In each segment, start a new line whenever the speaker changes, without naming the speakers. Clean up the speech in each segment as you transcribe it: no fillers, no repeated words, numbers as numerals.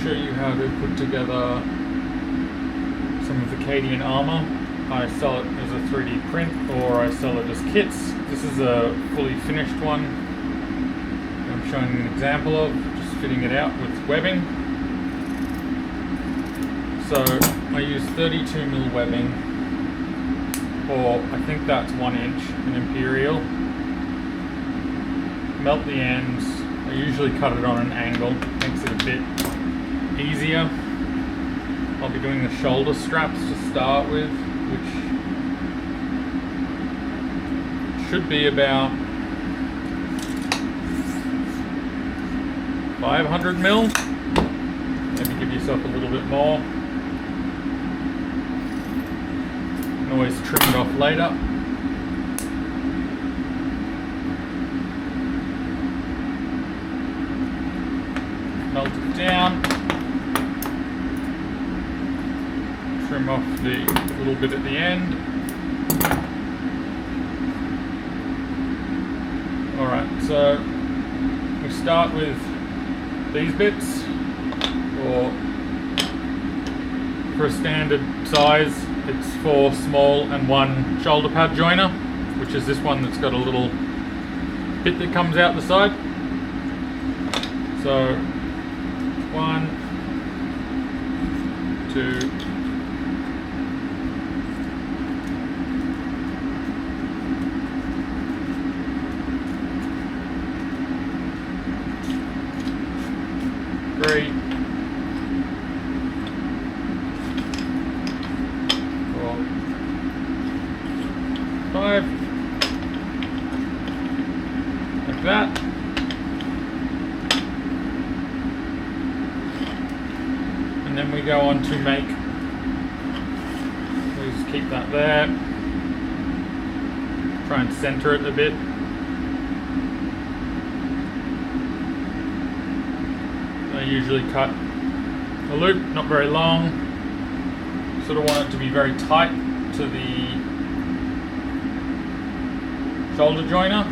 Show you how to put together some of the Cadian armor. I sell it as a 3D print or I sell it as kits. This is a fully finished one I'm showing an example of, just fitting it out with webbing. So I use 32mm webbing, or I think that's 1 inch, an imperial. Melt the ends. I usually cut it on an angle, makes it a bit easier. I'll be doing the shoulder straps to start with, which should be about 500mm. Maybe give yourself a little bit more. You can always trim it off later. Melt it down. Trim off the little bit at the end. Alright, so we start with these bits, or for a standard size it's 4 small and 1 shoulder pad joiner, which is this one that's got a little bit that comes out the side. So 1, 2, 3, 4, 5, like that. And then we go on to make, we'll just keep that there, try and center it a bit. I usually cut a loop, not very long. Sort of want it to be very tight to the shoulder joiner.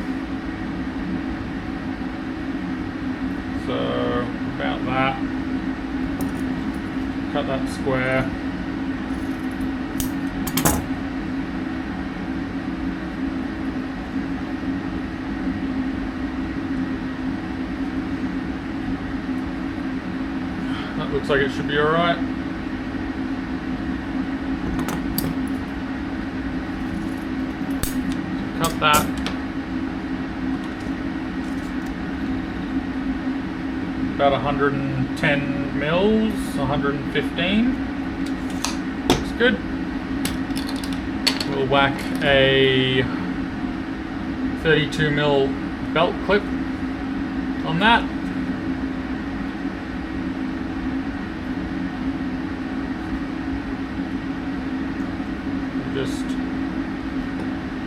So about that. Cut that square. That looks like it should be alright. Cut that. About 110 mils, 115. Looks good. We'll whack a 32mm belt clip on that. Just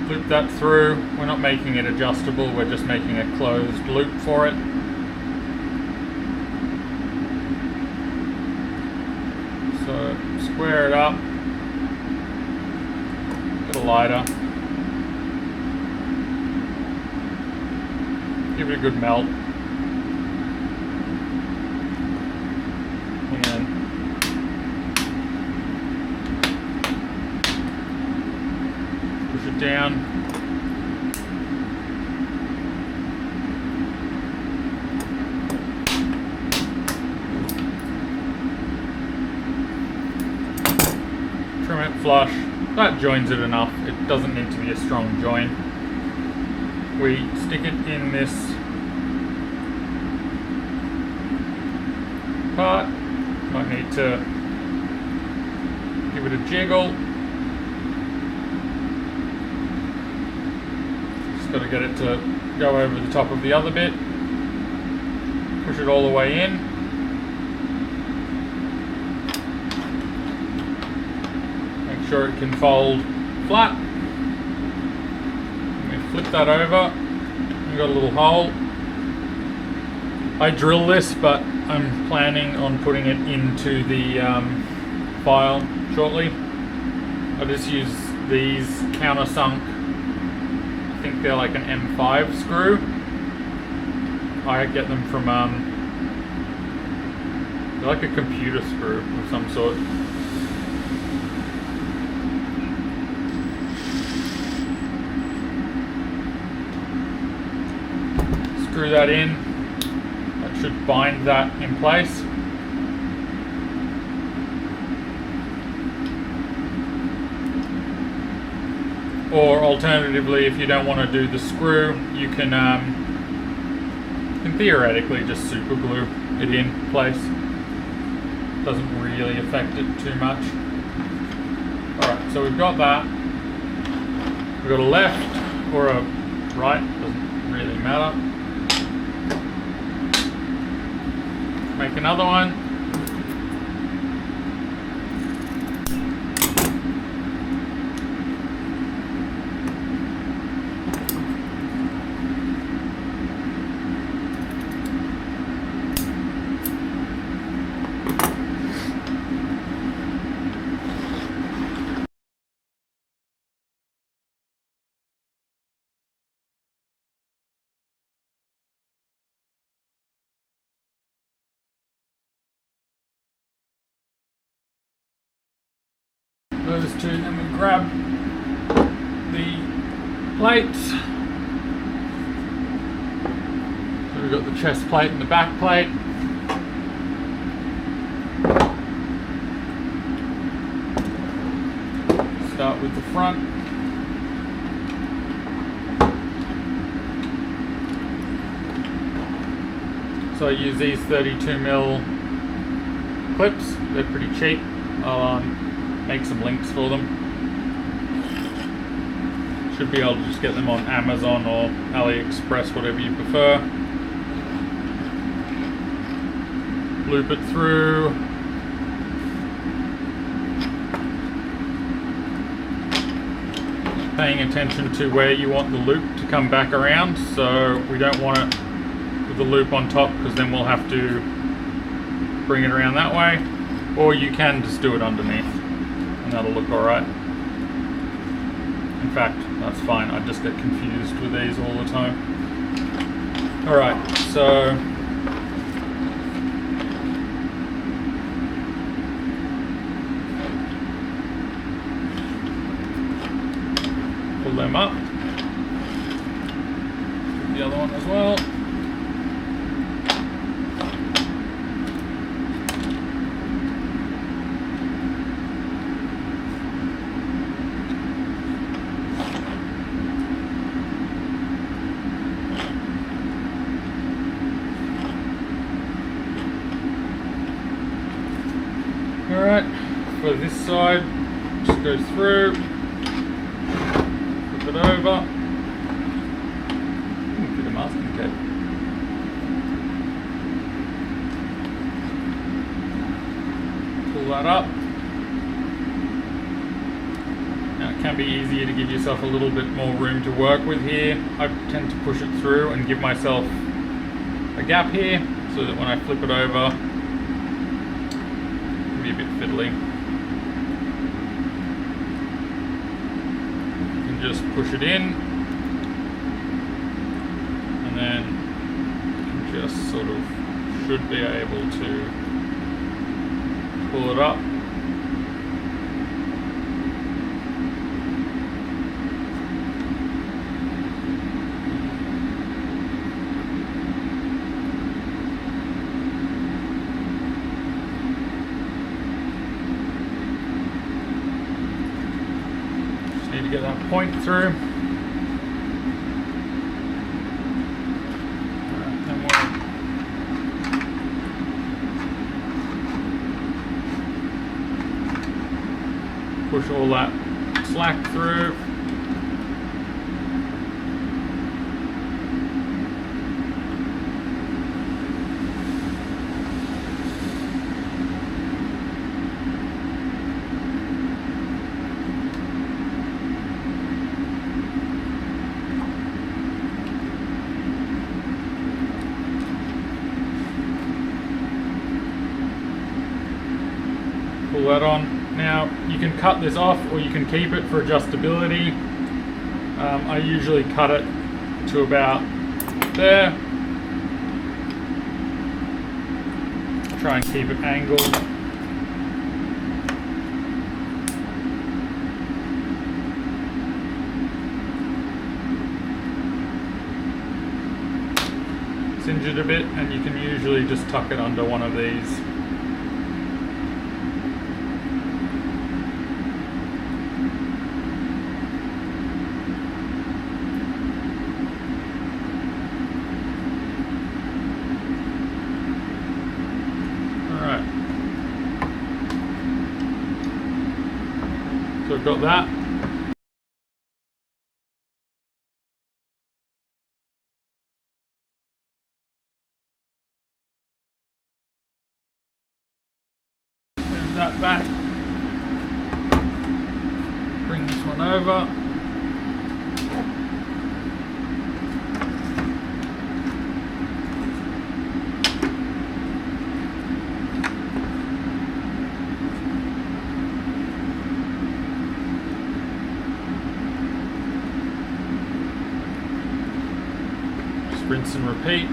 loop that through. We're not making it adjustable, we're just making a closed loop for it. So square it up, get a lighter, give it a good melt, and then push it down. Trim it flush. That joins it enough. It doesn't need to be a strong join. We stick it in this part. Might need to give it a jiggle. Just got to get it to go over the top of the other bit. Push it all the way in. Make sure it can fold flat. And we flip that over. We've got a little hole. I drill this, but I'm planning on putting it into the file shortly. I just use these countersunk, I think they're like an M5 screw. I get them from like a computer screw of some sort. Screw that in. That should bind that in place. Or alternatively, if you don't want to do the screw, you can theoretically just super glue it in place. Doesn't really affect it too much. Alright, so we've got that. We've got a left or a right, doesn't really matter. Make another one. Those two, then we grab the plates. So we've got the chest plate and the back plate. Start with the front. So I use these 32mm clips, they're pretty cheap. I'll make some links for them. Should be able to just get them on Amazon or AliExpress, whatever you prefer. Loop it through. Paying attention to where you want the loop to come back around, so we don't want it with the loop on top, because then we'll have to bring it around that way, or you can just do it underneath. That'll look alright. In fact, that's fine. I just get confused with these all the time. Alright, so pull them up. The other one as well. Alright, for this side, just go through, flip it over, bit of masking tape. Pull that up. Now it can be easier to give yourself a little bit more room to work with here. I tend to push it through and give myself a gap here, so that when I flip it over, a bit fiddly. You can just push it in, and then you just sort of should be able to pull it up. Get that point through. Then we'll push all that slack through. Pull that on. Now you can cut this off or you can keep it for adjustability. I usually cut it to about there. try and keep it angled. Singe it a bit, and you can usually just tuck it under one of these. Alright. So I've got that. That back, bring this one over, just rinse and repeat.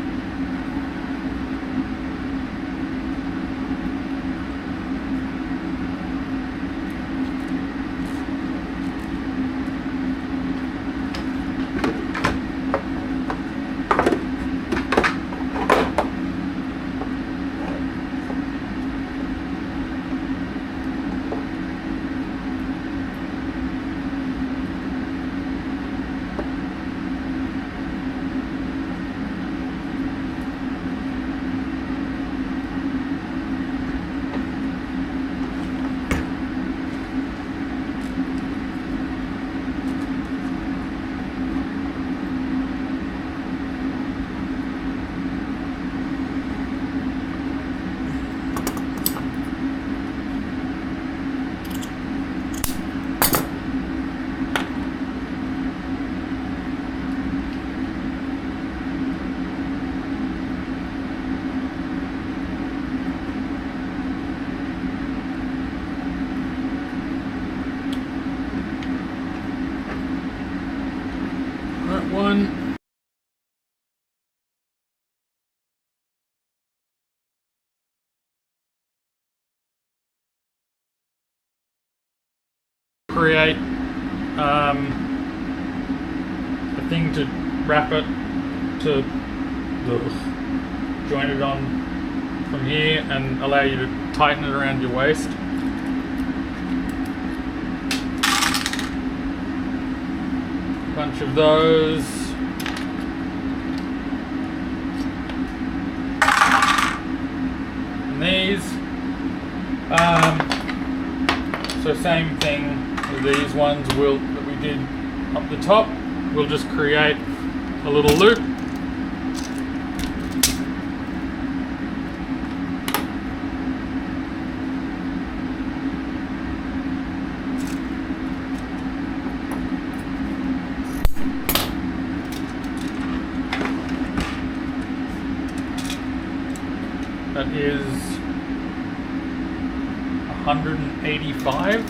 One. Create a thing to wrap it, to join it on from here and allow you to tighten it around your waist. Bunch of those. And these. So same thing with these ones that we did up the top. We'll just create a little loop. That is 185.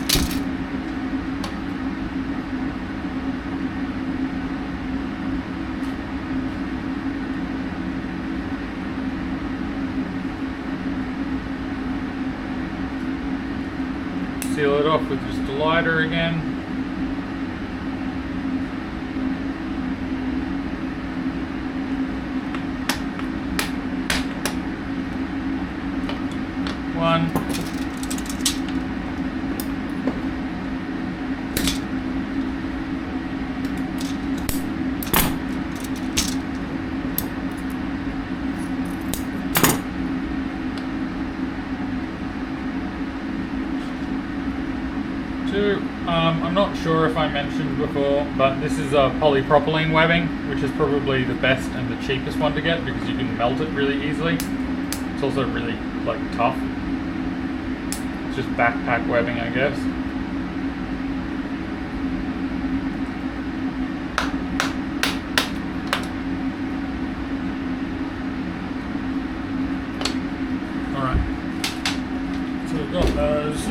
Seal it off with just a lighter again. One. Two. I'm not sure if I mentioned before, but this is a polypropylene webbing, which is probably the best and the cheapest one to get because you can melt it really easily. It's also really tough. Just backpack webbing, I guess. Alright. So we've got those.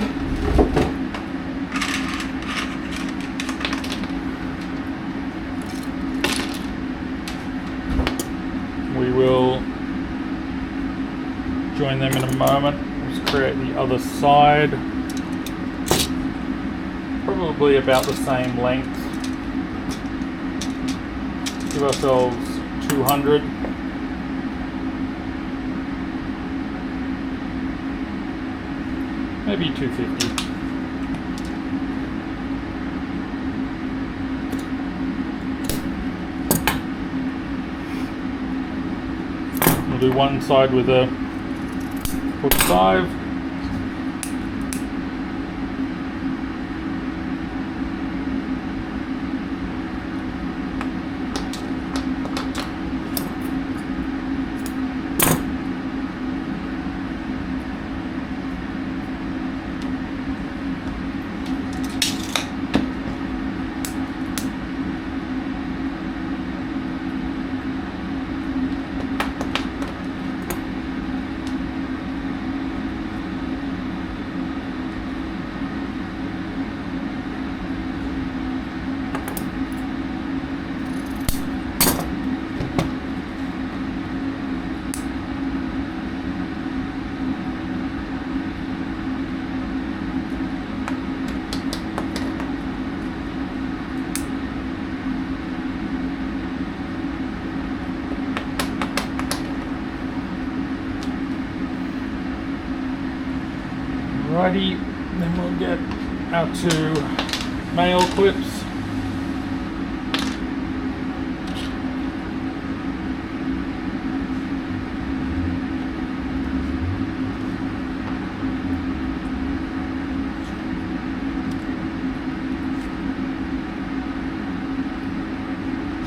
We will join them in a moment. Let's create the other side. Probably about the same length. Give ourselves 200. Maybe 250. We'll do one side with a hook 5. Alrighty, then we'll get our 2 male clips.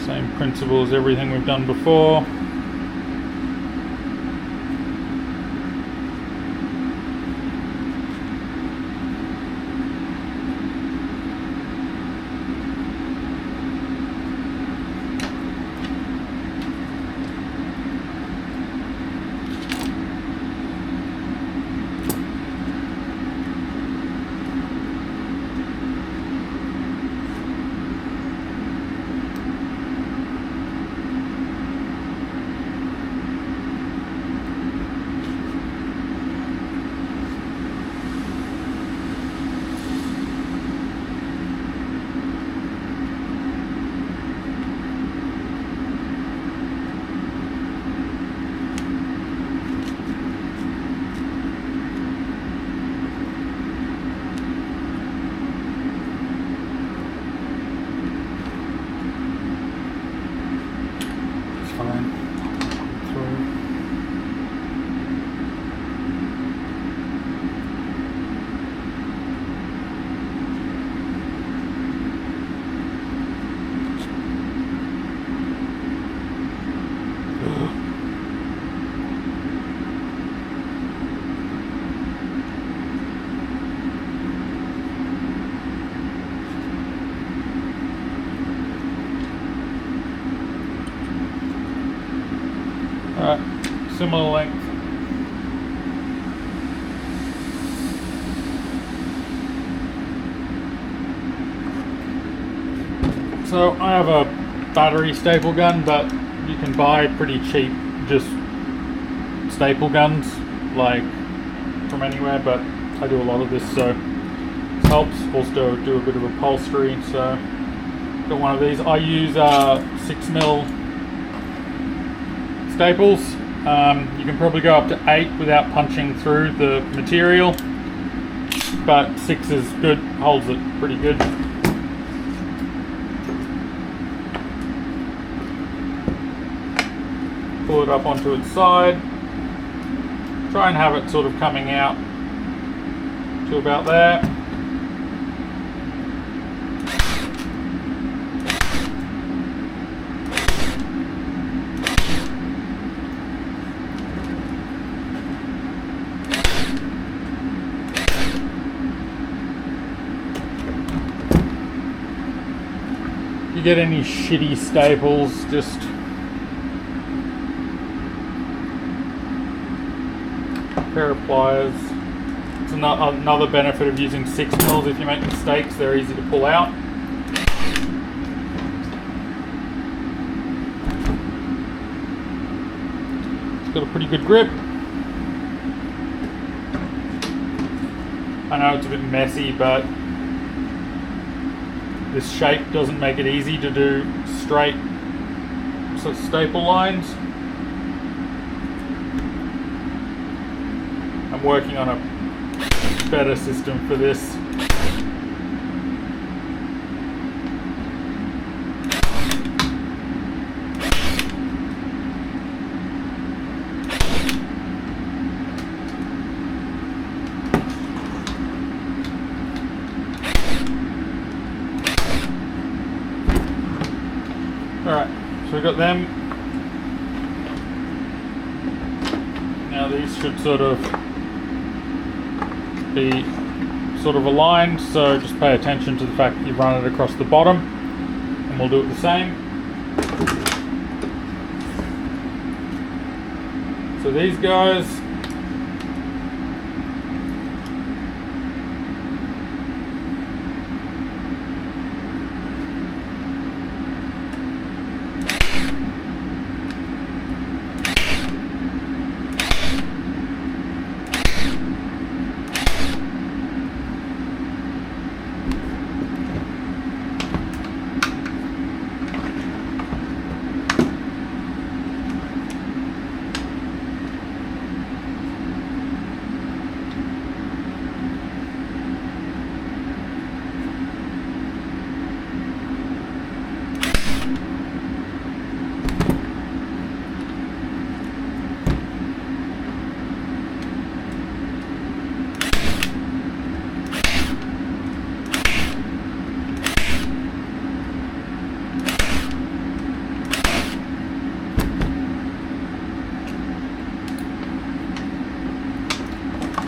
Same principle as everything we've done before. Similar length. So I have a battery staple gun, but you can buy pretty cheap just staple guns like from anywhere, but I do a lot of this, so it helps. Also do a bit of upholstery, so got one of these. I use 6mm staples. You can probably go up to 8 without punching through the material, but 6 is good, holds it pretty good. Pull it up onto its side. Try and have it sort of coming out to about there. If you get any shitty staples, just a pair of pliers. It's another benefit of using 6mm. If you make mistakes, they're easy to pull out. It's got a pretty good grip. I know it's a bit messy, but this shape doesn't make it easy to do straight staple lines. I'm working on a better system for this. Alright, so we've got them. Now these should sort of be sort of aligned, so just pay attention to the fact that you've run it across the bottom, and we'll do it the same. So these guys,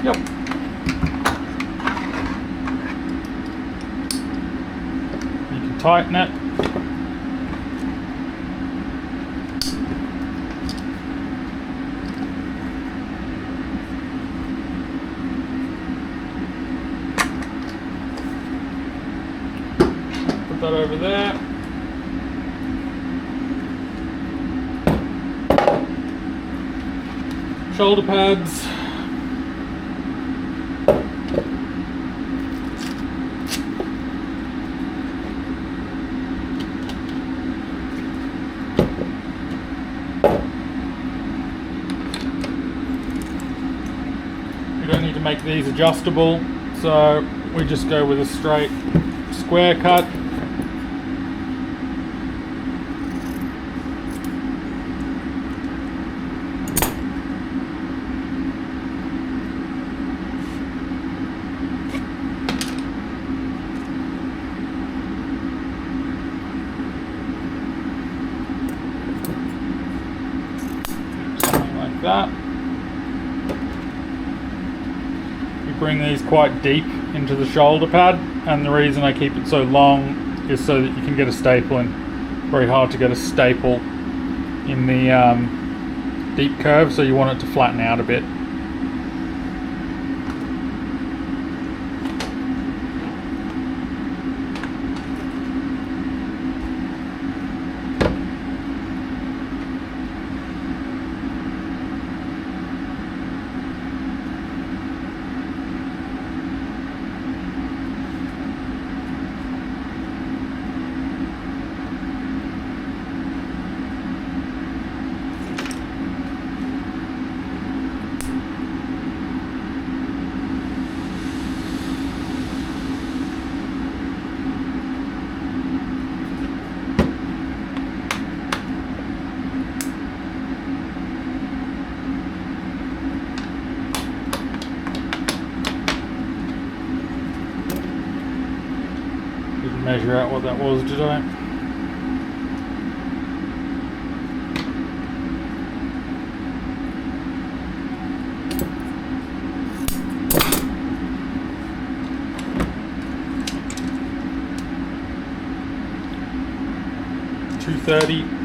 yep. You can tighten it. Put that over there. Shoulder pads. Make these adjustable, so we just go with a straight square cut. Something like that. Bring these quite deep into the shoulder pad, and the reason I keep it so long is so that you can get a staple in. Very hard to get a staple in the deep curve, so you want it to flatten out a bit. Measure out what that was, did I? $230.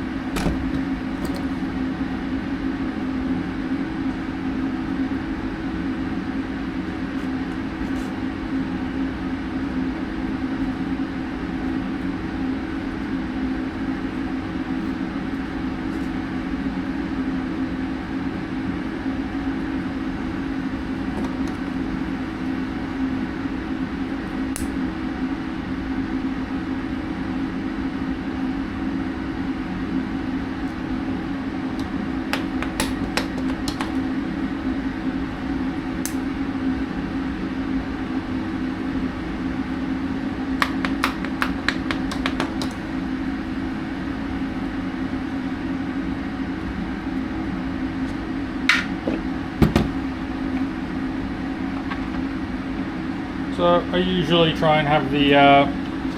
So I usually try and have the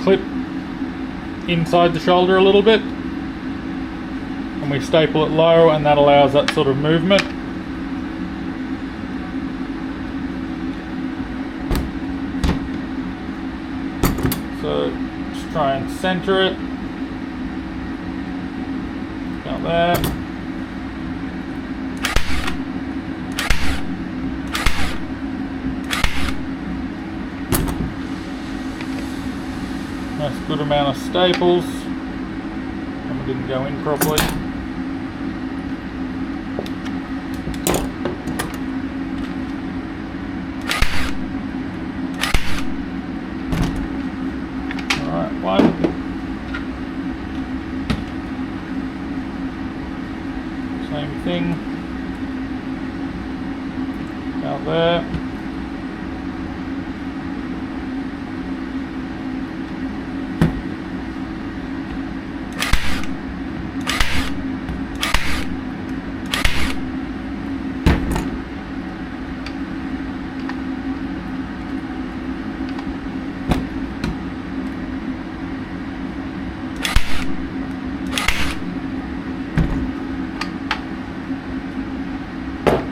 clip inside the shoulder a little bit, and we staple it low, and that allows that sort of movement. So just try and center it. About there. Nice good amount of staples. And we didn't go in properly. Alright, one. Same thing. Out there.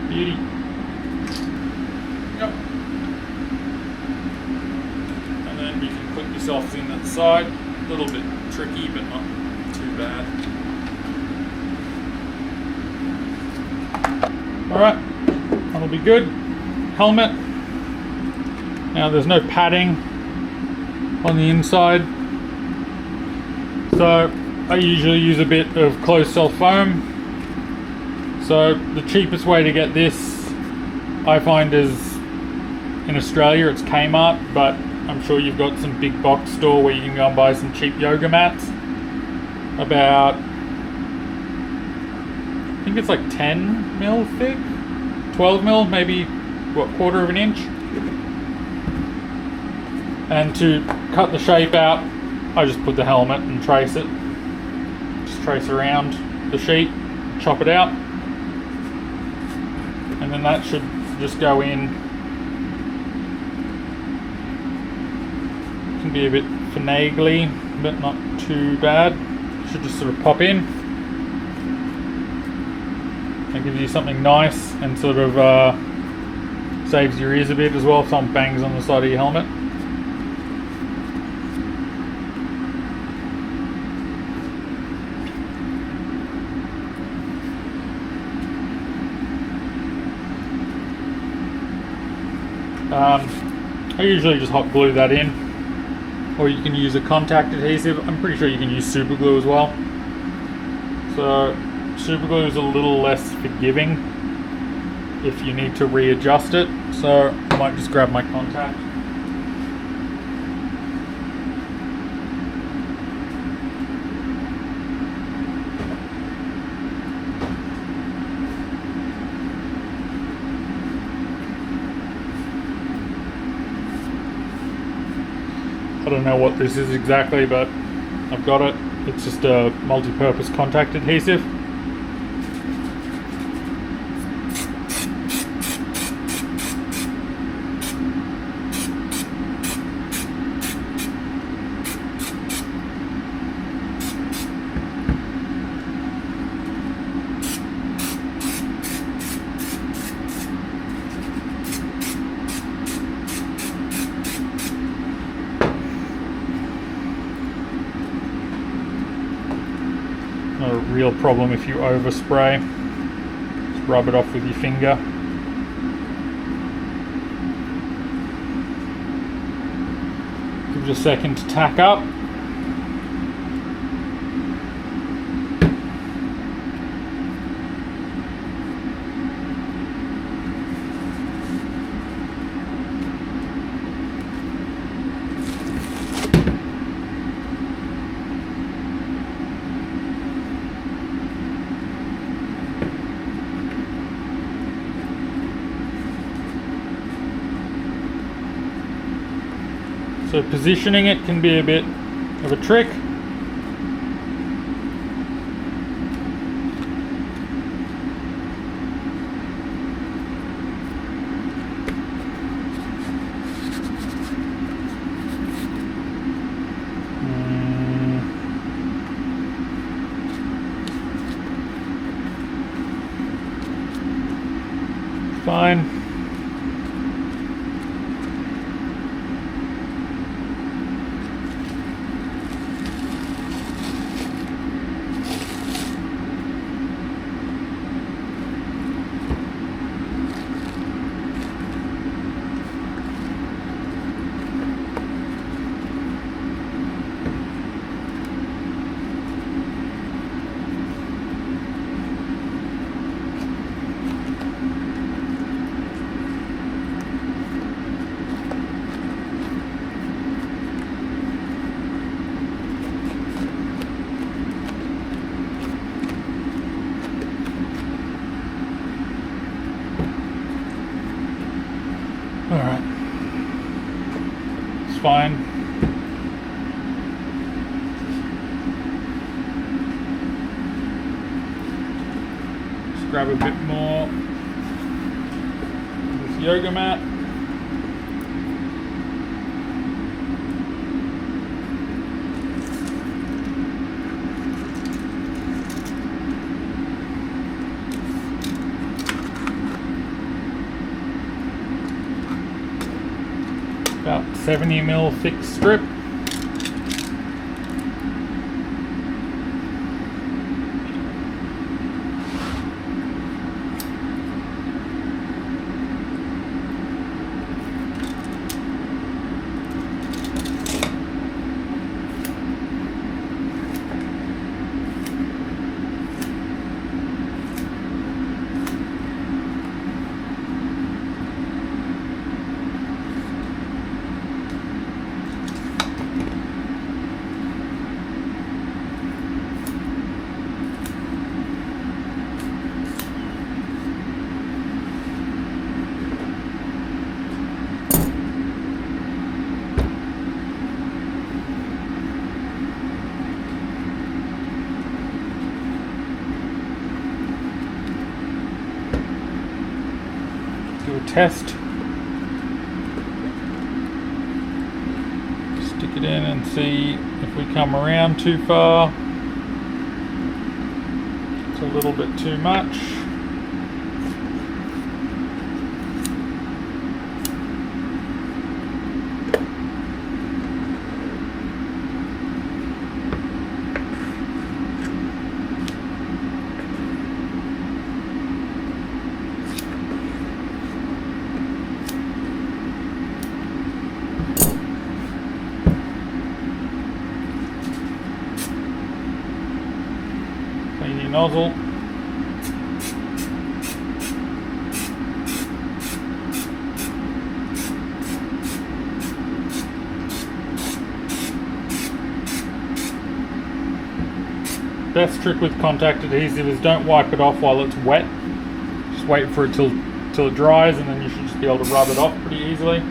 Beauty. Yep. And then you can put yourself in that side. A little bit tricky, but not too bad. Alright, that'll be good. Helmet. Now there's no padding on the inside, so I usually use a bit of closed cell foam. So the cheapest way to get this, I find, is in Australia it's Kmart, but I'm sure you've got some big box store where you can go and buy some cheap yoga mats. About, I think it's like 10 mil thick, 12 mil, maybe what, quarter of an inch. And to cut the shape out, I just put the helmet and trace it. Just trace around the sheet, chop it out. And then that should just go in. It can be a bit finagly, but not too bad. Should just sort of pop in. That gives you something nice and sort of saves your ears a bit as well if someone bangs on the side of your helmet. I usually just hot glue that in, or you can use a contact adhesive. I'm pretty sure you can use super glue as well. So super glue is a little less forgiving if you need to readjust it, so I might just grab my contact. I don't know what this is exactly, but I've got it. It's just a multi-purpose contact adhesive. Not a real problem if you overspray. Just rub it off with your finger. Give it a second to tack up. So positioning it can be a bit of a trick. fine. Just grab a bit more of this yoga mat. About 70mm thick strip. Do a test. Stick it in and see if we come around too far. It's a little bit too much. Clean your nozzle. Best trick with contact adhesive is don't wipe it off while it's wet. Just wait for it till it dries, and then you should just be able to rub it off pretty easily.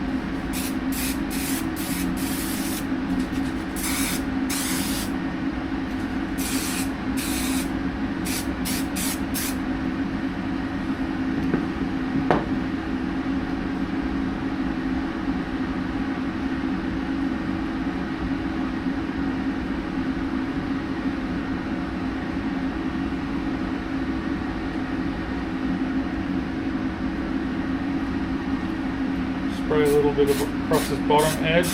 Spray a little bit across this bottom edge.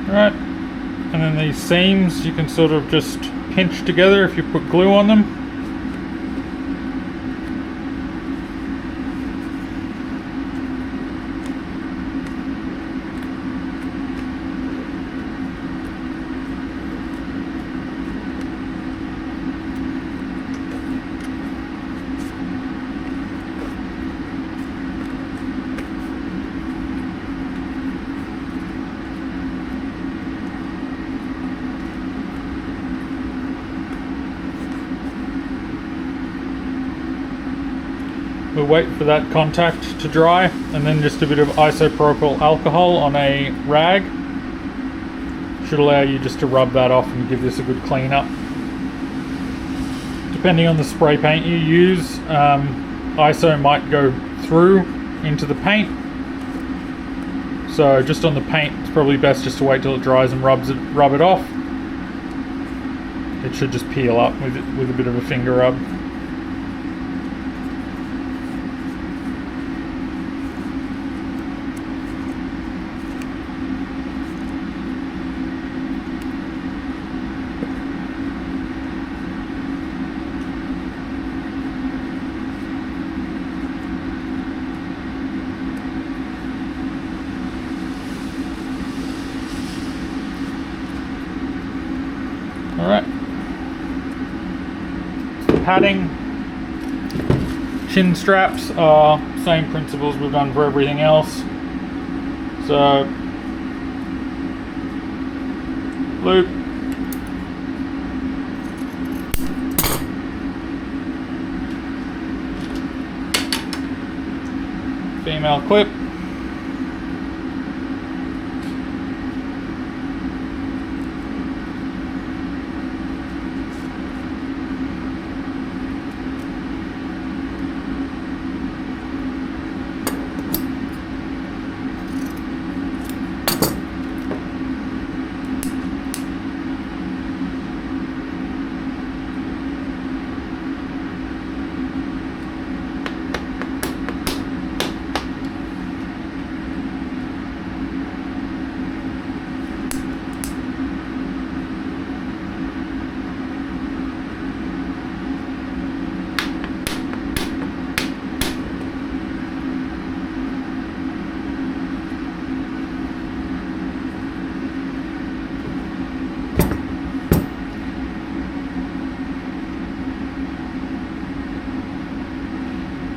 Right, and then these seams you can sort of just pinch together if you put glue on them. We'll wait for that contact to dry, and then just a bit of isopropyl alcohol on a rag should allow you just to rub that off and give this a good clean up. Depending on the spray paint you use, iso might go through into the paint, so just on the paint it's probably best just to wait till it dries and rub it off. It should just peel up with a bit of a finger rub. padding. Shin straps are same principles we've done for everything else. So loop, female clip,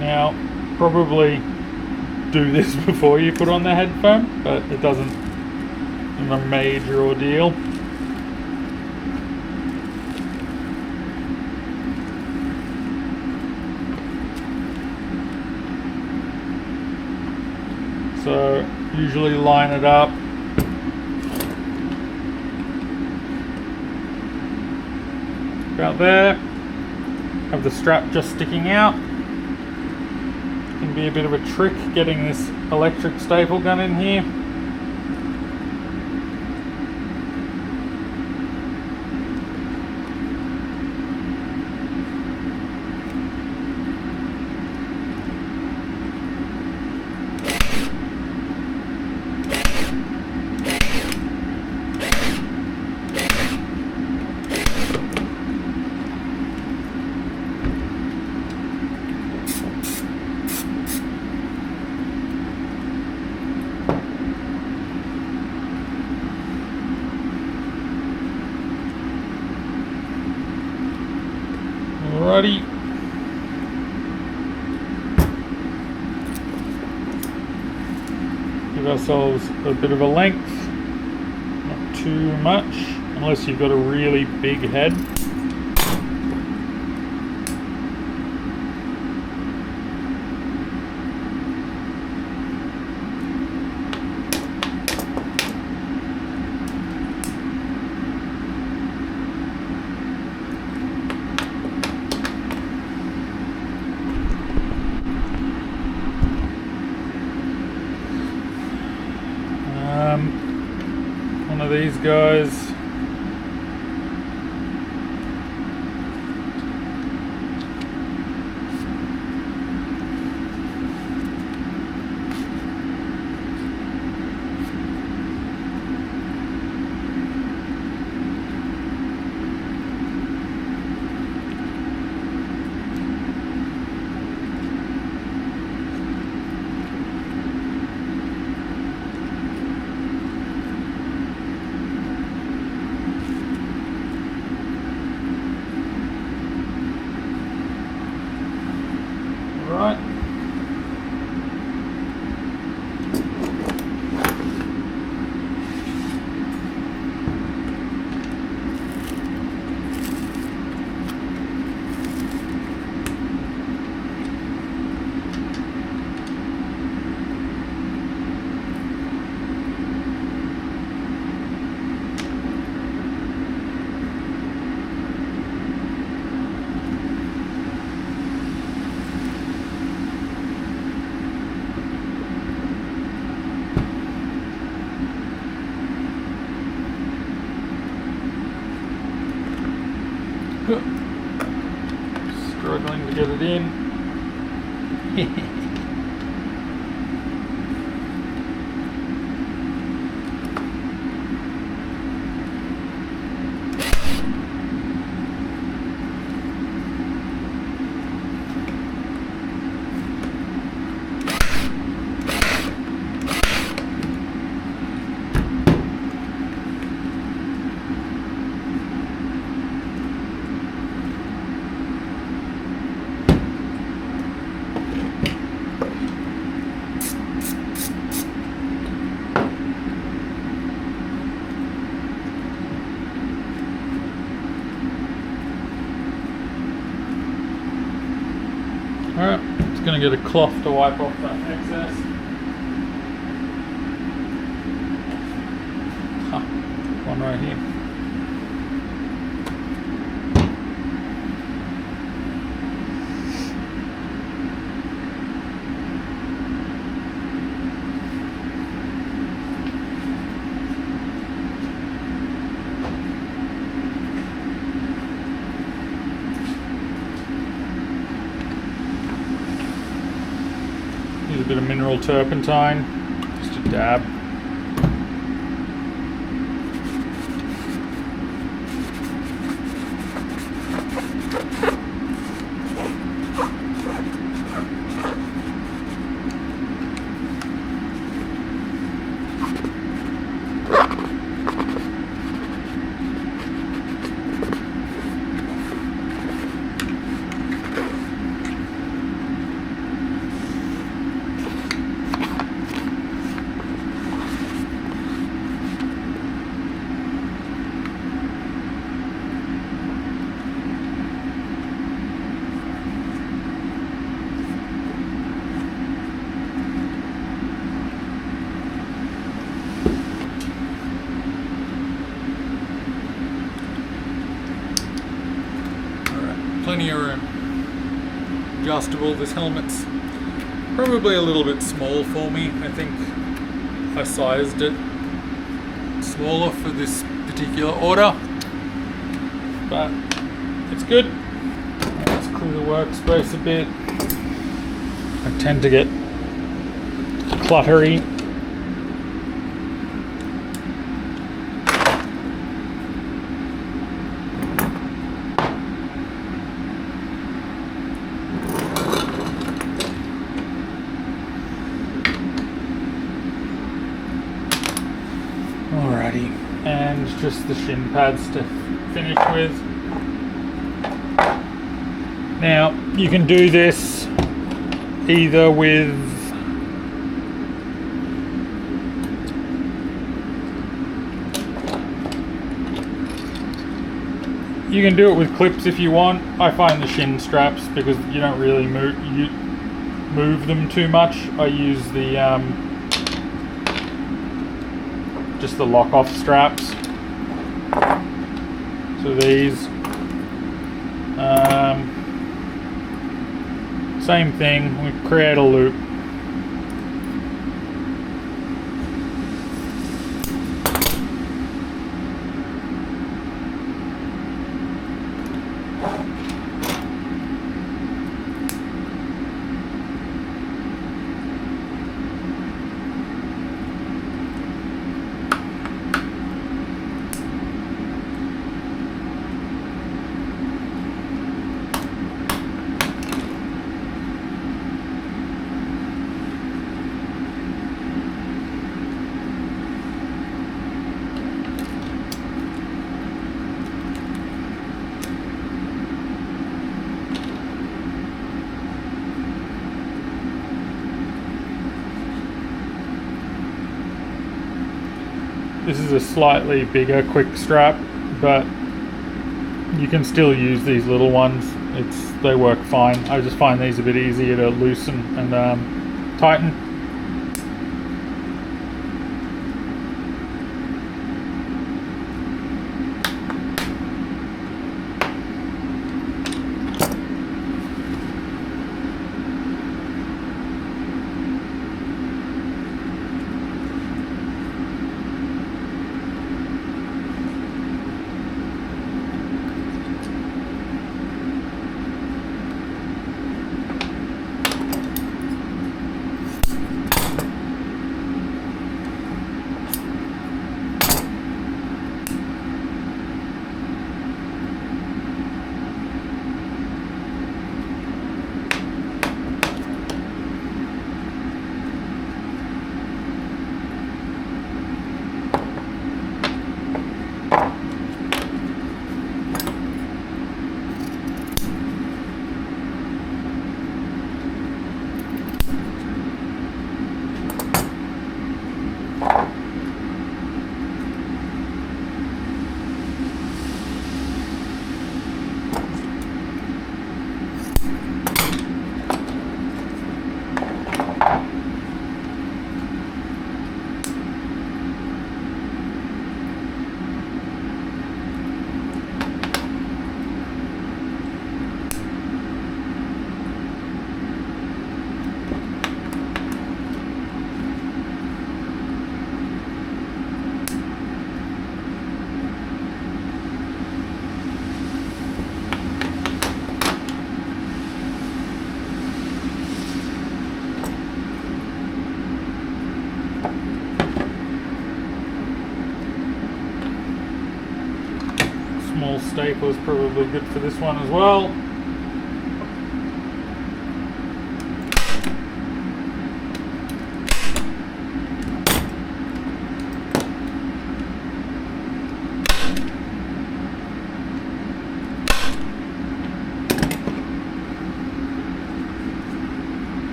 Now, probably do this before you put on the headphone, but it doesn't seem a major ordeal. So, usually line it up. About there. Have the strap just sticking out. Can be a bit of a trick getting this electric staple gun in here. Alrighty. Give ourselves a bit of a length, not too much, unless you've got a really big head. One of these guys. Right. Struggling to get it in. Alright, just going to get a cloth to wipe off that excess. One right here. Use a bit of mineral turpentine, just a dab. Plenty of room. Adjustable. This helmet's probably a little bit small for me. I think I sized it smaller for this particular order, but it's good. Let's clear the workspace a bit. I tend to get cluttery. Alrighty, and just the shin pads to finish with. Now, you can do this either with you can do it with clips if you want. I find the shin straps, because you don't really move them too much. I use the just the lock-off straps. So these, same thing. We create a loop. This is a slightly bigger quick strap, but you can still use these little ones. They work fine. I just find these a bit easier to loosen and tighten. staple is probably good for this one as well.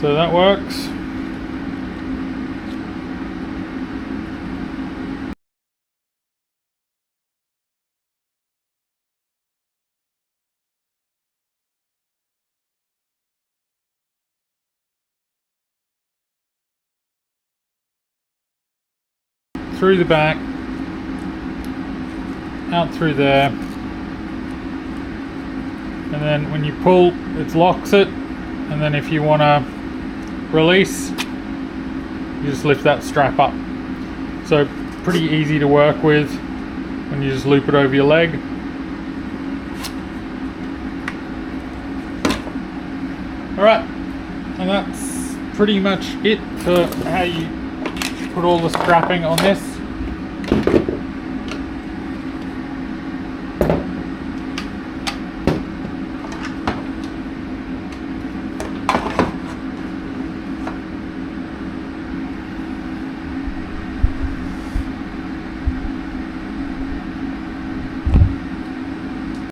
So that works. Through the back, out through there, and then when you pull, it locks it, and then if you want to release, you just lift that strap up. So pretty easy to work with when you just loop it over your leg. Alright, and that's pretty much it for how you put all the strapping on this.